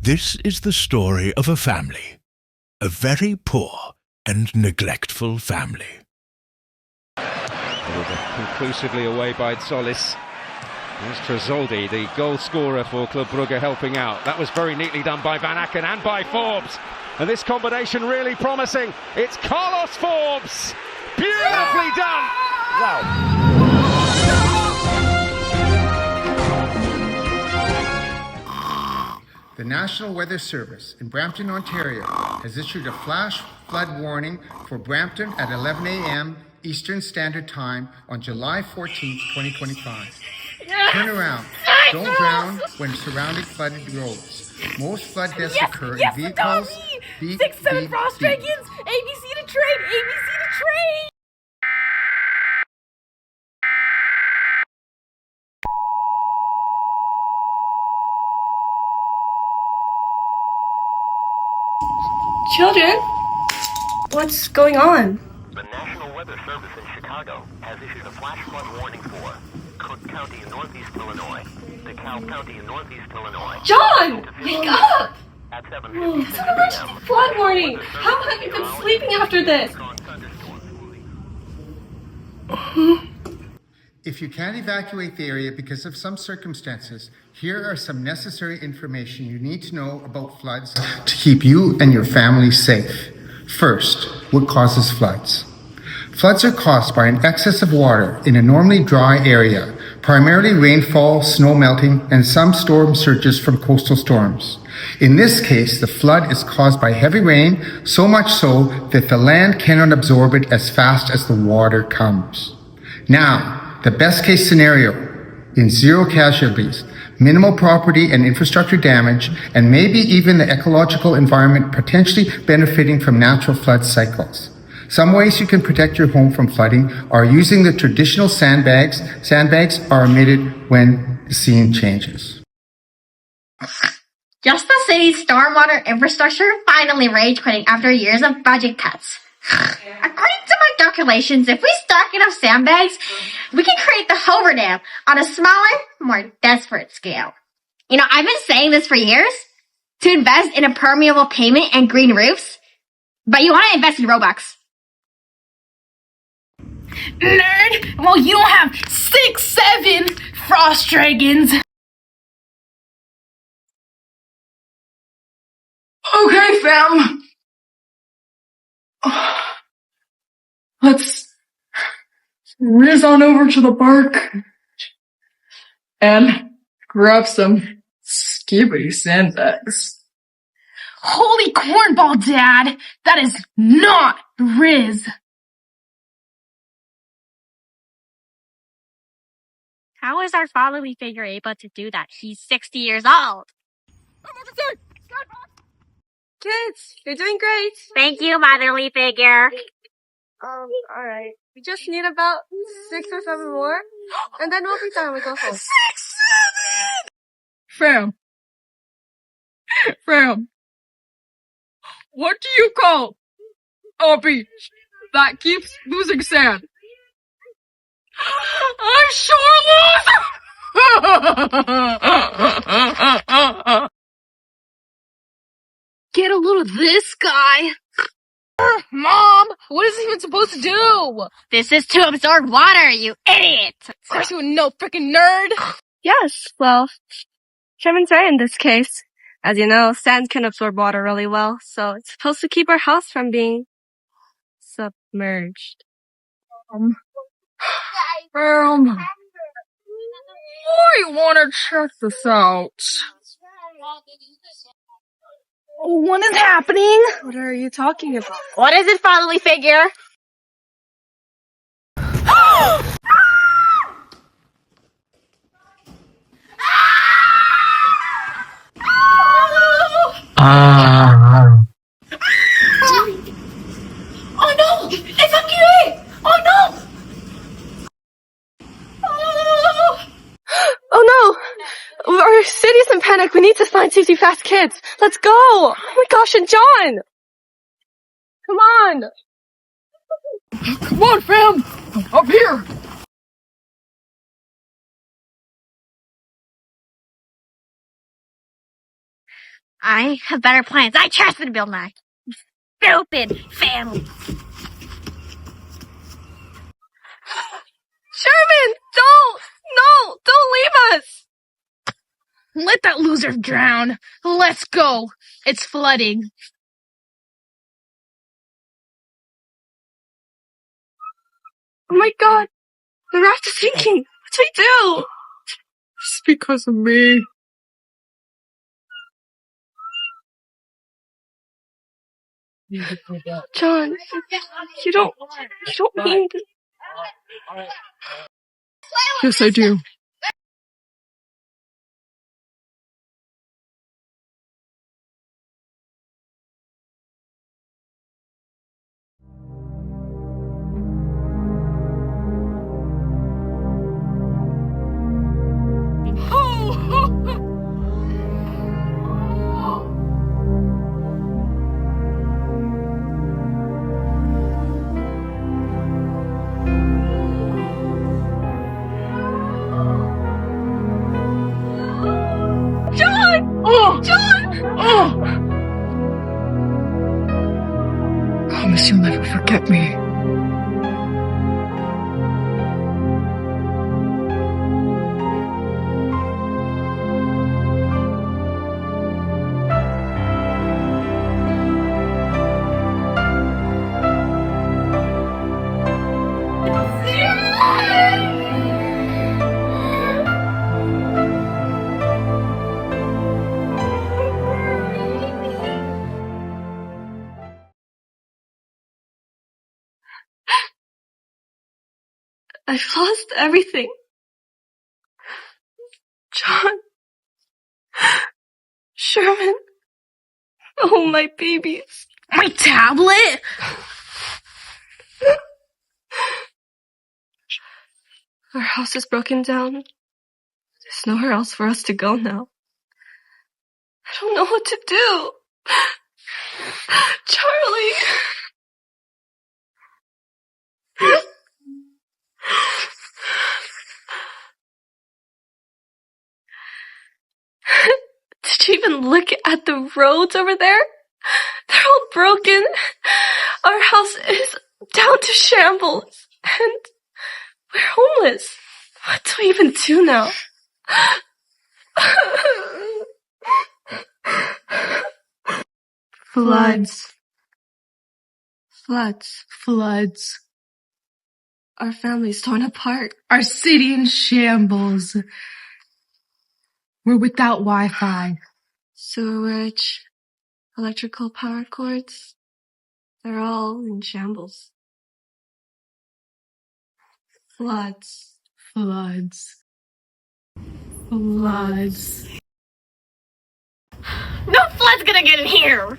This is the story of a family, a very poor and neglectful family. Conclusively away by Solis. There's Tresoldi, the goal scorer for Club Brugge, helping out. That was very neatly done by Van Aken and by Forbes. And this combination really promising. It's Carlos Forbes! Beautifully done! Wow. The National Weather Service in Brampton, Ontario has issued a flash flood warning for Brampton at 11 a.m. Eastern Standard Time on July 14, 2025. Turn around. Don't drown when surrounding flooded roads. Most flood deaths occur in vehicles. 6-7 Frost Dragons! ABC to trade! ABC to trade! Children, what's going on? The National Weather Service in Chicago has issued a flash flood warning for Cook County in northeast Illinois, DeKalb County in northeast Illinois. John, wake up! At 7:56 It's an emergency flood warning. How have you been sleeping after this? If you can't evacuate the area because of some circumstances, here are some necessary information you need to know about floods to keep you and your family safe. First, what causes floods? Floods are caused by an excess of water in a normally dry area, primarily rainfall, snow melting, and some storm surges from coastal storms. In this case, the flood is caused by heavy rain, so much so that the land cannot absorb it as fast as the water comes. Now, the best case scenario, in zero casualties, minimal property and infrastructure damage, and maybe even the ecological environment potentially benefiting from natural flood cycles. Some ways you can protect your home from flooding are using the traditional sandbags. Sandbags are omitted when the scene changes. Just the city's stormwater infrastructure finally rage quitting after years of budget cuts. According to my calculations, if we stock enough sandbags, we can create the Hoover Dam on a smaller, more desperate scale. You know, I've been saying this for years, to invest in a permeable pavement and green roofs, but you want to invest in Robux. Nerd! Well, you don't have 6-7 Frost Dragons! Okay, fam! Let's whiz on over to the park and grab some skibby sandbags. Holy cornball, Dad! That is not Riz! How is our fatherly figure able to do that? He's 60 years old. Kids, you're doing great. Thank you, motherly figure. Alright. We just need about 6 or 7 more, and then we'll be done. We go home. 6-7! Fam. What do you call a beach that keeps losing sand? I'm shoreless! Get a load of this guy. Mom, what is he even supposed to do? This is to absorb water, you idiot! Of course you would know, frickin' nerd. Yes, well, Kevin's right in this case. As you know, sand can absorb water really well, so it's supposed to keep our house from being submerged. I want to check this out. What is happening? What are you talking about? What is it, fatherly figure? Oh no! Evacuate! Oh no! Oh no! Our city's in panic. We need to find safety fast kids. Let's go! Oh my gosh, and John! Come on! Come on, fam! Up here! I have better plans. I trusted Bill Nye. Stupid family. Sherman! Don't! No! Don't leave us! Let that loser drown. Let's go. It's flooding. Oh my god! The raft is sinking! What do we do? It's because of me. John, you don't mean to... Yes, I do. Promise you'll never forget me. I've lost everything. John. Sherman. Oh, my babies. My tablet? Our house is broken down. There's nowhere else for us to go now. I don't know what to do. Charlie. Did you even look at the roads over there? They're all broken. Our house is down to shambles. And we're homeless. What do we even do now? Floods. Floods. Floods. Our family's torn apart. Our city in shambles. We're without Wi-Fi. Sewerage. Electrical power cords. They're all in shambles. Floods. Floods. Floods. No flood's gonna get in here.